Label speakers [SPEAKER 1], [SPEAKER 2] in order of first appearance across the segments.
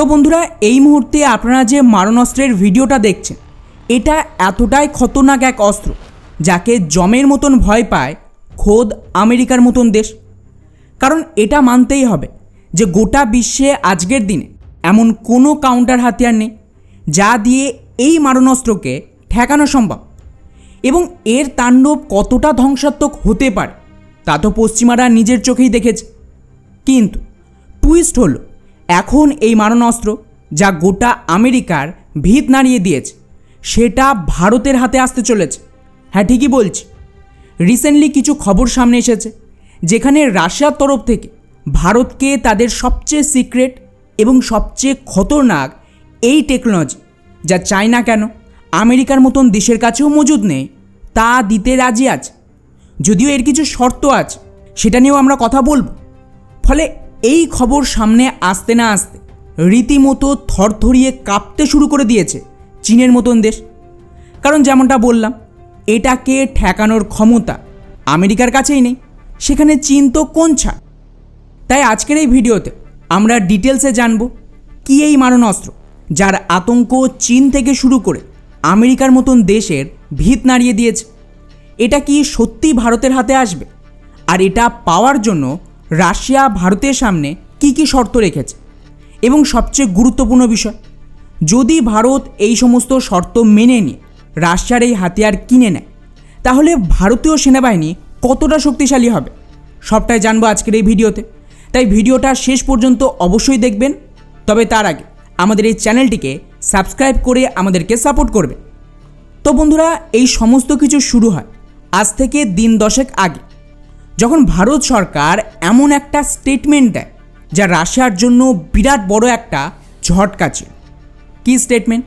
[SPEAKER 1] তো বন্ধুরা, এই মুহূর্তে আপনারা যে মারণাস্ত্রের ভিডিওটা দেখছেন, এটা এতটাই খতরনাক এক অস্ত্র যাকে জমের মতন ভয় পায় খোদ আমেরিকার মতন দেশ। কারণ এটা মানতেই হবে যে গোটা বিশ্বে আজকের দিনে এমন কোনো কাউন্টার হাতিয়ার নেই যা দিয়ে এই মারণাস্ত্রকে ঠেকানো সম্ভব। এবং এর তাণ্ডব কতটা ধ্বংসাত্মক হতে পারে তা তো পশ্চিমারা নিজের চোখেই দেখেছে। কিন্তু টুইস্ট হলো, এখন এই মারণাস্ত্র যা গোটা আমেরিকার ভিত নাড়িয়ে দিয়েছে সেটা ভারতের হাতে আসতে চলেছে। হ্যাঁ, ঠিকই বলছি। রিসেন্টলি কিছু খবর সামনে এসেছে যেখানে রাশিয়ার তরফ থেকে ভারতকে তাদের সবচেয়ে সিক্রেট এবং সবচেয়ে খতরনাক এই টেকনোলজি, যা চায়না কেন আমেরিকার মতন দেশের কাছেও মজুদ নেই, তা দিতে রাজি আছে। যদিও এর কিছু শর্ত আছে, সেটা নিয়েও আমরা কথা বলবো। ফলে এই খবর সামনে আসতে না আসতে রীতিমতো থরথরিয়ে কাঁপতে শুরু করে দিয়েছে চীনের মতন দেশ। কারণ যেমনটা বললাম, এটাকে ঠেকানোর ক্ষমতা আমেরিকার কাছেই নেই, সেখানে চীন তো কোন ছাড়। তাই আজকের এই ভিডিওতে আমরা ডিটেলসে জানব কি এই মারণাস্ত্র যার আতঙ্ক চীন থেকে শুরু করে আমেরিকার মতন দেশের ভিত নাড়িয়ে দিয়েছে, এটা কি সত্যিই ভারতের হাতে আসবে, আর এটা পাওয়ার জন্য রাশিয়া ভারতের সামনে কি কি শর্ত রেখেছে, এবং সবচেয়ে গুরুত্বপূর্ণ বিষয়, যদি ভারত এই সমস্ত শর্ত মেনে নিয়ে রাশিয়ার এই হাতিয়ার কিনে নেয় তাহলে ভারতীয় সেনাবাহিনী কতটা শক্তিশালী হবে, সবটাই জানবো আজকের এই ভিডিওতে। তাই ভিডিওটা শেষ পর্যন্ত অবশ্যই দেখবেন। তবে তার আগে আমাদের এই চ্যানেলটিকে সাবস্ক্রাইব করে আমাদেরকে সাপোর্ট করবে। তো বন্ধুরা, এই সমস্ত কিছু শুরু হয় আজ থেকে দিন 10 আগে, যখন ভারত সরকার এমন একটা স্টেটমেন্ট দেয় যা রাশিয়ার জন্য বিরাট বড় একটা ঝটকা ছিল। কী স্টেটমেন্ট?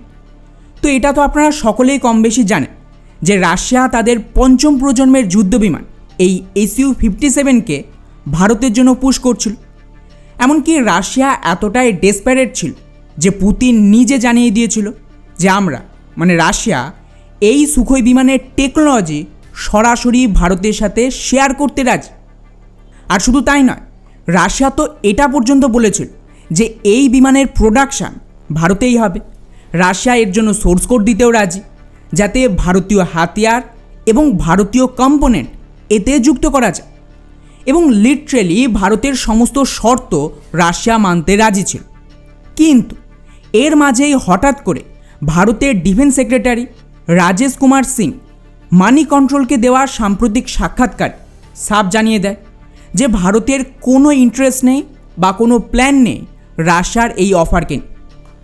[SPEAKER 1] তো এটা তো আপনারা সকলেই কম বেশি জানেন যে রাশিয়া তাদের পঞ্চম প্রজন্মের যুদ্ধবিমান এই Su-57কে ভারতের জন্য পুশ করছিল। এমনকি রাশিয়া এতটাই ডেসপারেট ছিল যে পুতিন নিজে জানিয়ে দিয়েছিল যে আমরা মানে রাশিয়া এই সুখোই বিমানের টেকনোলজি সরাসরি ভারতের সাথে শেয়ার করতে রাজি। আর শুধু তাই নয়, রাশিয়া তো এটা পর্যন্ত বলেছিল যে এই বিমানের প্রোডাকশান ভারতেই হবে। রাশিয়া এর জন্য সোর্স কোড দিতেও রাজি, যাতে ভারতীয় হাতিয়ার এবং ভারতীয় কম্পোনেন্ট এতে যুক্ত করা যায়। এবং লিটারেলি ভারতের সমস্ত শর্ত রাশিয়া মানতে রাজি ছিল। কিন্তু এর মাঝেই হঠাৎ করে ভারতের ডিফেন্স সেক্রেটারি রাজেশ কুমার সিং মানি কন্ট্রোলকে দেওয়া সাম্প্রতিক সাক্ষাৎকার সাফ জানিয়ে দেয় যে ভারতের কোনো ইন্টারেস্ট নেই বা কোনো প্ল্যান নেই রাশিয়ার এই অফারকে।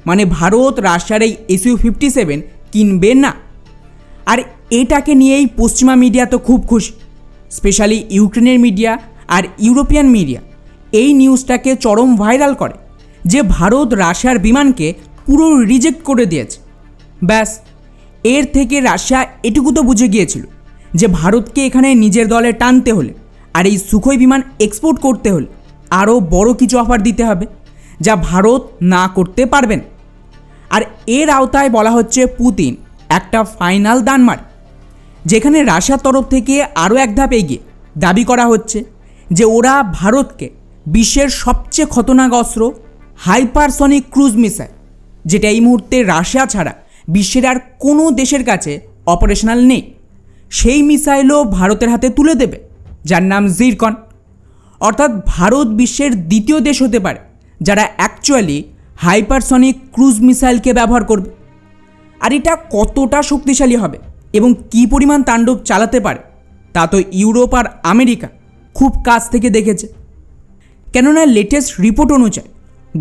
[SPEAKER 1] মানে ভারত রাশিয়ার এই Su-57 কিনবে না। আর এটাকে নিয়েই পশ্চিমা মিডিয়া তো খুব খুশি, স্পেশালি ইউক্রেনের মিডিয়া আর ইউরোপিয়ান মিডিয়া এই নিউজটাকে চরম ভাইরাল করে যে ভারত রাশিয়ার বিমানকে পুরো রিজেক্ট করে দিয়েছে। ব্যাস, এর থেকে রাশিয়া এটুকু তো বুঝে গিয়েছিল যে ভারতকে এখানে নিজের দলে টানতে হলে আর এই সুখোই বিমান এক্সপোর্ট করতে হলে আরও বড় কিছু অফার দিতে হবে, যা ভারত না করতে পারবেন। আর এর আওতায় বলা হচ্ছে পুতিন একটা ফাইনাল দান মারে, যেখানে রাশিয়ার তরফ থেকে আরও এক ধাপ এগিয়ে দাবি করা হচ্ছে যে ওরা ভারতকে বিশ্বের সবচেয়ে খতরনাক অস্ত্র হাইপারসনিক ক্রুজ মিসাইল, যেটা এই মুহূর্তে রাশিয়া ছাড়া বিশ্বের আর কোনো দেশের কাছে অপারেশনাল নেই, সেই মিসাইলও ভারতের হাতে তুলে দেবে, যার নাম জিরকন। অর্থাৎ ভারত বিশ্বের দ্বিতীয় দেশ হতে পারে যারা অ্যাকচুয়ালি হাইপারসনিক ক্রুজ মিসাইলকে ব্যবহার করবে। আর এটা কতটা শক্তিশালী হবে এবং কী পরিমাণ তাণ্ডব চালাতে পারে তা তো ইউরোপ আর আমেরিকা খুব কাছ থেকে দেখেছে। কেননা লেটেস্ট রিপোর্ট অনুযায়ী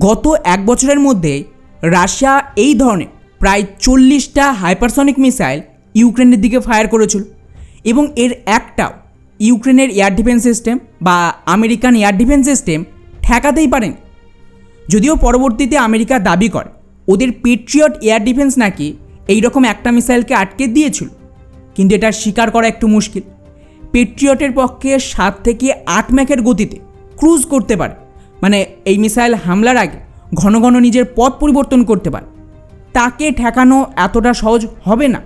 [SPEAKER 1] গত 1 বছরের মধ্যে রাশিয়া এই ধরনের প্রায় 40টা হাইপারসনিক মিসাইল ইউক্রেনের দিকে ফায়ার করেছিল, এবং এর একটাও ইউক্রেনের এয়ার ডিফেন্স সিস্টেম বা আমেরিকান এয়ার ডিফেন্স সিস্টেম ঠেকাতেই পারেন। যদিও পরবর্তীতে আমেরিকা দাবি করে ওদের পেট্রিয়ট এয়ার ডিফেন্স নাকি এই রকম একটা মিসাইলকে আটকে দিয়েছিল, কিন্তু এটা স্বীকার করা একটু মুশকিল। পেট্রিয়টের পক্ষে 7 থেকে 8 ম্যাকের গতিতে ক্রুজ করতে পারে, মানে এই মিসাইল হামলার আগে ঘন ঘন নিজের পথ পরিবর্তন করতে পারে। তাকে ঠেকানো এতটা সহজ হবে না,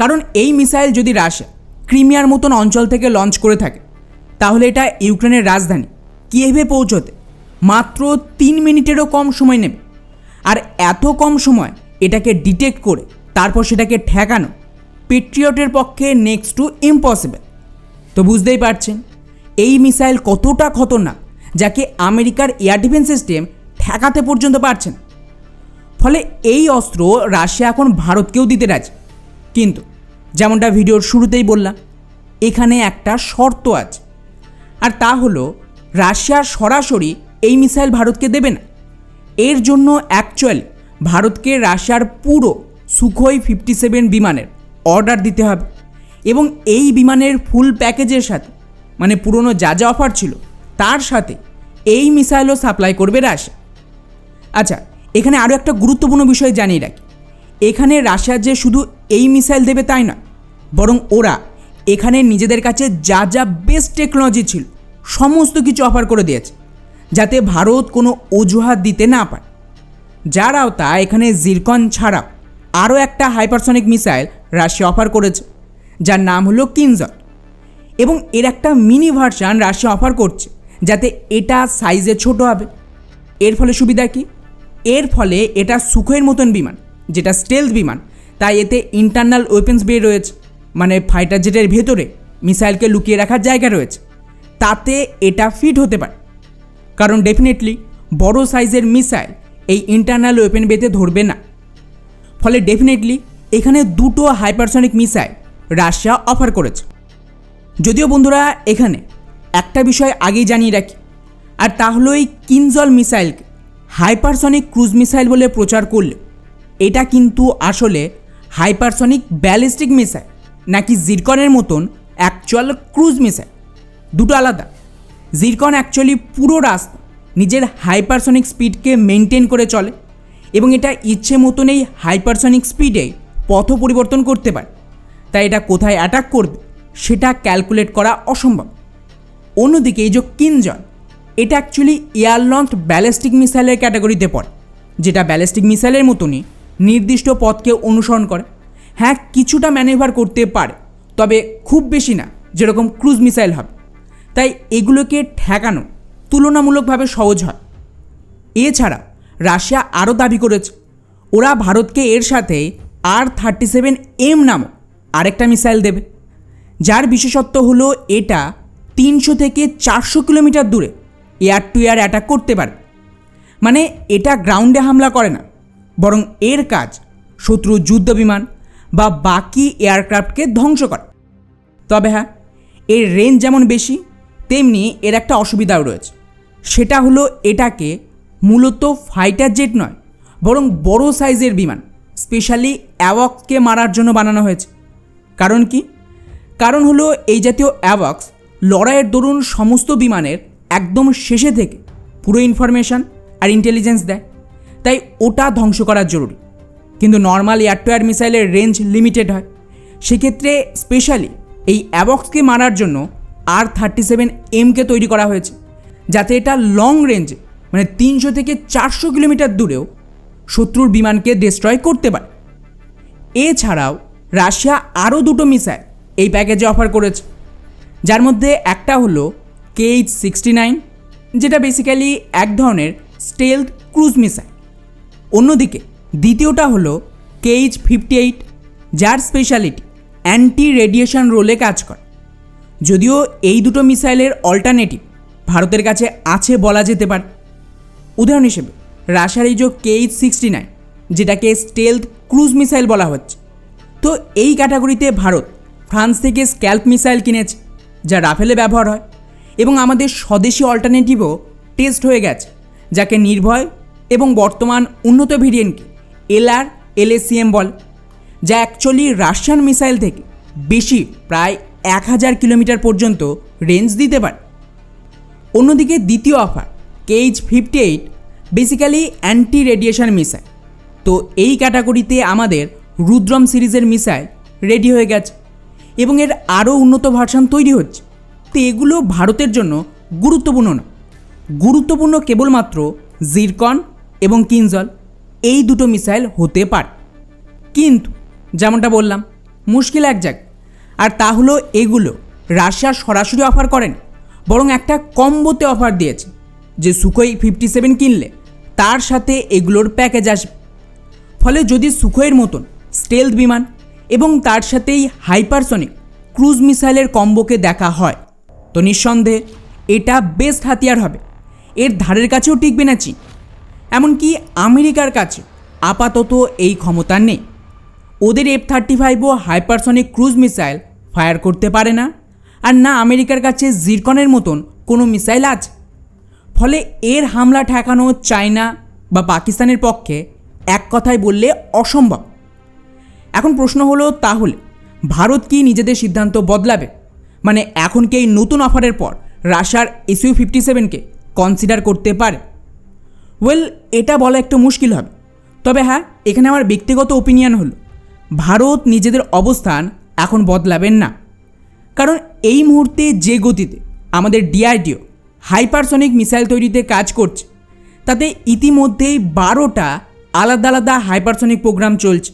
[SPEAKER 1] কারণ এই মিসাইল যদি রাশিয়া ক্রিমিয়ার মতন অঞ্চল থেকে লঞ্চ করে থাকে তাহলে এটা ইউক্রেনের রাজধানী কিয়েভে পৌঁছতে মাত্র 3 মিনিটেরও কম সময় নেবে। আর এত কম সময় এটাকে ডিটেক্ট করে তারপর সেটাকে ঠেকানো পেট্রিয়টের পক্ষে নেক্সট টু ইম্পসিবল। তো বুঝতেই পারছেন এই মিসাইল কতটা খতরনাক, যাকে আমেরিকার এয়ার ডিফেন্স সিস্টেম ঠেকাতে পর্যন্ত পারছে না। ফলে এই অস্ত্র রাশিয়া এখন ভারতকেও দিতে রাজি। কিন্তু যেমনটা ভিডিওর শুরুতেই বললাম, এখানে একটা শর্ত আছে, আর তা হলো রাশিয়া সরাসরি এই মিসাইল ভারতকে দেবে না। এর জন্য অ্যাকচুয়ালি ভারতকে রাশিয়ার পুরো সুখোই 57 বিমানের অর্ডার দিতে হবে, এবং এই বিমানের ফুল প্যাকেজের সাথে, মানে পুরনো যা যা অফার ছিল তার সাথে এই মিসাইলও সাপ্লাই করবে রাশিয়া। আচ্ছা, এখানে আরও একটা গুরুত্বপূর্ণ বিষয় জানিয়ে রাখি, এখানে রাশিয়া যে শুধু এই মিসাইল দেবে তাই নয়, বরং ওরা এখানে নিজেদের কাছে যা যা বেস্ট টেকনোলজি ছিল সমস্ত কিছু অফার করে দিয়েছে, যাতে ভারত কোনো অজুহাত দিতে না পারে। যার আওতা এখানে জিরকন ছাড়াও আরও একটা হাইপারসনিক মিসাইল রাশিয়া অফার করেছে, যার নাম হলো কিনজল, এবং এর একটা মিনি ভার্সন রাশিয়া অফার করছে, যাতে এটা সাইজে ছোট হবে। এর ফলে সুবিধা কি? এর ফলে এটা সুখোইয়ের মতন বিমান, যেটা স্টেলথ বিমান, তাই এতে ইন্টারনাল ওয়েপেন্স বে রয়েছে, মানে ফাইটার জেটের ভেতরে মিসাইলকে লুকিয়ে রাখার জায়গা রয়েছে, তাতে এটা ফিট হতে পারে। কারণ ডেফিনেটলি বড় সাইজের মিসাইল এই ইন্টারনাল ওয়েপেন বেতে ধরবে না। ফলে ডেফিনেটলি এখানে দুটো হাইপারসনিক মিসাইল রাশিয়া অফার করেছে। যদিও বন্ধুরা এখানে একটা বিষয় আগেই জানিয়ে রাখি, আর তা হলো এই কিনজল মিসাইলকে হাইপারসনিক ক্রুজ মিসাইল বলে প্রচার করলে এটা কিন্তু আসলে হাইপারসনিক ব্যালিস্টিক মিসাইল, নাকি জিরকনের মতন অ্যাকচুয়াল ক্রুজ মিসাইল, দুটো আলাদা। জিরকন অ্যাকচুয়ালি পুরো রাস্তা নিজের হাইপারসনিক স্পিডকে মেনটেন করে চলে, এবং এটা ইচ্ছে মতন এই হাইপারসনিক স্পিডে পথ পরিবর্তন করতে পারে, তাই এটা কোথায় অ্যাটাক করবে সেটা ক্যালকুলেট করা অসম্ভব। অন্যদিকে এই যে কিনজল, এটা অ্যাকচুয়ালি এয়ার লঞ্চড ব্যালিস্টিক মিসাইলের ক্যাটাগরিতে পড়ে, যেটা ব্যালিস্টিক মিসাইলের মতনই নির্দিষ্ট পথকে অনুসরণ করে। হ্যাঁ, কিছুটা ম্যানেভার করতে পারে, তবে খুব বেশি না যেরকম ক্রুজ মিসাইল হবে, তাই এগুলোকে ঠেকানো তুলনামূলকভাবে সহজ হয়। এছাড়া রাশিয়া আরও দাবি করেছে ওরা ভারতকে এর সাথে R-37M নামক আরেকটা মিসাইল দেবে, যার বিশেষত্ব হলো এটা 300 থেকে 400 কিলোমিটার দূরে এয়ার টু এয়ার অ্যাটাক করতে পারে। মানে এটা গ্রাউন্ডে হামলা করে না, বরং এর কাজ শত্রু যুদ্ধ বিমান বা বাকি এয়ারক্রাফটকে ধ্বংস করে। তবে হ্যাঁ, এর রেঞ্জ যেমন বেশি, তেমনি এর একটা অসুবিধাও রয়েছে। সেটা হলো এটাকে মূলত ফাইটার জেট নয়, বরং বড় সাইজের বিমান, স্পেশালি অ্যাওয়াক্সকে মারার জন্য বানানো হয়েছে। কারণ কি? কারণ হলো এই জাতীয় অ্যাওয়াক্স লড়াইয়ের দরুন সমস্ত বিমানের একদম শেষে থেকে পুরো ইনফরমেশান আর ইন্টেলিজেন্স দেয়, তাই ওটা ধ্বংস করা জরুরি। কিন্তু নর্মাল এয়ার টু এয়ার মিসাইলের রেঞ্জ লিমিটেড হয়, সেক্ষেত্রে স্পেশালি এই অ্যাওয়াক্সকে মারার জন্য R-37M তৈরি করা হয়েছে, যাতে এটা লং রেঞ্জে, মানে 300 থেকে 400 কিলোমিটার দূরেও শত্রুর বিমানকে ডিস্ট্রয় করতে পারে। এছাড়াও রাশিয়া আরও দুটো মিসাইল এই প্যাকেজে অফার করেছে, যার মধ্যে একটা হলো KH-69, যেটা বেসিক্যালি এক ধরনের স্টেলথ ক্রুজ মিসাইল। অন্যদিকে দ্বিতীয়টা হলো KH-58, যার স্পেশালিটি অ্যান্টি রেডিয়েশন রোলে কাজ করে। যদিও এই দুটো মিসাইলের অল্টারনেটিভ ভারতের কাছে আছে বলা যেতে পারে। উদাহরণ হিসেবে রাশিয়ার এই যে KH-69, যেটাকে স্টেলথ ক্রুজ মিসাইল বলা হচ্ছে, তো এই ক্যাটাগরিতে ভারত ফ্রান্স থেকে স্ক্যাল্প মিসাইল কিনেছে, যা রাফেলে ব্যবহার হয়, এবং আমাদের স্বদেশি অল্টারনেটিভও টেস্ট হয়ে গেছে, যাকে নির্ভয় এবং বর্তমান উন্নত ভেরিয়েন্টকে LR-LACM বলে, যা অ্যাকচুয়ালি রাশিয়ান মিসাইল থেকে বেশি, প্রায় 1000 কিলোমিটার পর্যন্ত রেঞ্জ দিতে পারে। অন্যদিকে দ্বিতীয় offer KH-58 basically anti radiation missile. তো এই ক্যাটাগরিতে আমাদের রুদ্রম সিরিজের মিসাইল রেডি হয়ে গেছে, এবং এর আরও উন্নত ভার্সন তৈরি হচ্ছে। তো এগুলো ভারতের জন্য গুরুত্বপূর্ণ না, গুরুত্বপূর্ণ কেবলমাত্র জিরকন এবং কিনজল, এই দুটো মিসাইল হতে পারে। কিন্তু যেমনটা বললাম, মুশকিল এক জায়গায়, আর তা হলো এগুলো রাশিয়া সরাসরি অফার করেন, বরং একটা কম্বোতে অফার দিয়েছে, যে সুখোই 57 কিনলে তার সাথে এগুলোর প্যাকেজ আসবে। ফলে যদি সুখোইয়ের মতন স্টেলথ বিমান এবং তার সাথেই হাইপারসনিক ক্রুজ মিসাইলের কম্বোকে দেখা হয়, তো নিঃসন্দেহে এটা বেস্ট হাতিয়ার হবে। এর ধারের কাছেও টিকবে না চীন। এমনকি আমেরিকার কাছে আপাতত এই ক্ষমতা নেই। ওদের F-35ও হাইপারসনিক ক্রুজ মিসাইল ফায়ার করতে পারে না, আর না আমেরিকার কাছে জিরকনের মতন কোনো মিসাইল আছে। ফলে এর হামলা ঠেকানো চায়না বা পাকিস্তানের পক্ষে এক কথায় বললে অসম্ভব। এখন প্রশ্ন হলো, তাহলে ভারত কি নিজেদের সিদ্ধান্ত বদলাবে? মানে এখন কি এই নতুন অফারের পর রাশিয়ার Su-57কে কনসিডার করতে পারে? এটা বলা একটু মুশকিল হবে। তবে হ্যাঁ, এখানে আমার ব্যক্তিগত ওপিনিয়ন হলো ভারত নিজেদের অবস্থান এখন বদলাবেন না। কারণ এই মুহূর্তে যে গতিতে আমাদের DRDO হাইপারসনিক মিসাইল তৈরিতে কাজ করছে, তাতে ইতিমধ্যেই 12টা আলাদা আলাদা হাইপারসনিক প্রোগ্রাম চলছে।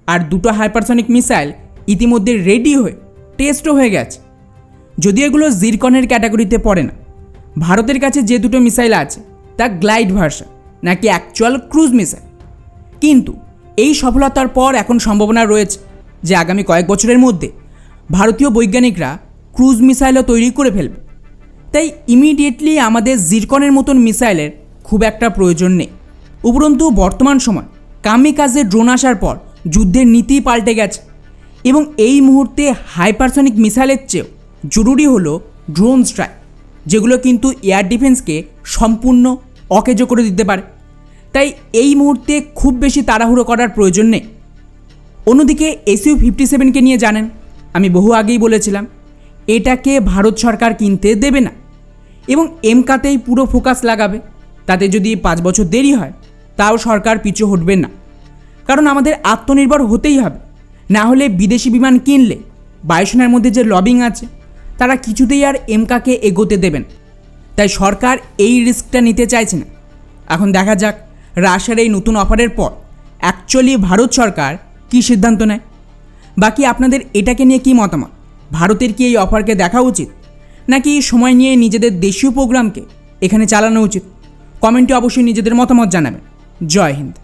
[SPEAKER 1] আর 2টো হাইপারসনিক মিসাইল ইতিমধ্যে রেডি হয়ে টেস্টও হয়ে গেছে। যদিও এগুলো জিরকনের ক্যাটাগরিতে পড়ে না। ভারতের কাছে যে 2টো মিসাইল আছে তা গ্লাইড ভার্সন, নাকি অ্যাকচুয়াল ক্রুজ মিসাইল। কিন্তু এই সফলতার পর এখন সম্ভাবনা রয়েছে যে আগামী কয়েক বছরের মধ্যে ভারতীয় বৈজ্ঞানিকরা ক্রুজ মিসাইলও তৈরি করে ফেলবে। তাই ইমিডিয়েটলি আমাদের জিরকনের মতন মিসাইলের খুব একটা প্রয়োজন নেই। উপরন্তু বর্তমান সময় কামিকাজে ড্রোন আসার পর যুদ্ধের নীতি পাল্টে গেছে এবং এই মুহূর্তে হাইপারসনিক মিসাইলের চেয়েও জরুরি হলো ড্রোন স্ট্রাইক, যেগুলো কিন্তু এয়ার ডিফেন্সকে সম্পূর্ণ অকেজো করে দিতে পারে। তাই এই মুহূর্তে খুব বেশি তাড়াহুড়ো করার প্রয়োজন নেই। অন্যদিকে Su-57কে নিয়ে জানেন, আমি বহু আগেই বলেছিলাম এটাকে ভারত সরকার কিনতে দেবে না এবং এমকাতেই পুরো ফোকাস লাগাবে। তাতে যদি 5 বছর দেরি হয় তাও সরকার পিছু হটবেন না। কারণ আমাদের আত্মনির্ভর হতেই হবে, না হলে বিদেশি বিমান কিনলে বায়ুসেনার মধ্যে যে লবিং আছে তারা কিছুতেই আর এমকাকে এগোতে দেবেন। তাই সরকার এই রিস্কটা নিতে চাইছে না। এখন দেখা যাক রাশিয়ার এই নতুন অফারের পর অ্যাকচুয়ালি ভারত সরকার কী সিদ্ধান্ত নেয়। বাকি আপনাদের এটাকে নিয়ে কী মতামত? ভারতের কি এই অফারকে দেখা উচিত, নাকি সময় নিয়ে নিজেদের দেশীয় প্রোগ্রামকে এখানে চালানো উচিত? কমেন্টে অবশ্যই নিজেদের মতামত জানাবেন। জয় হিন্দ।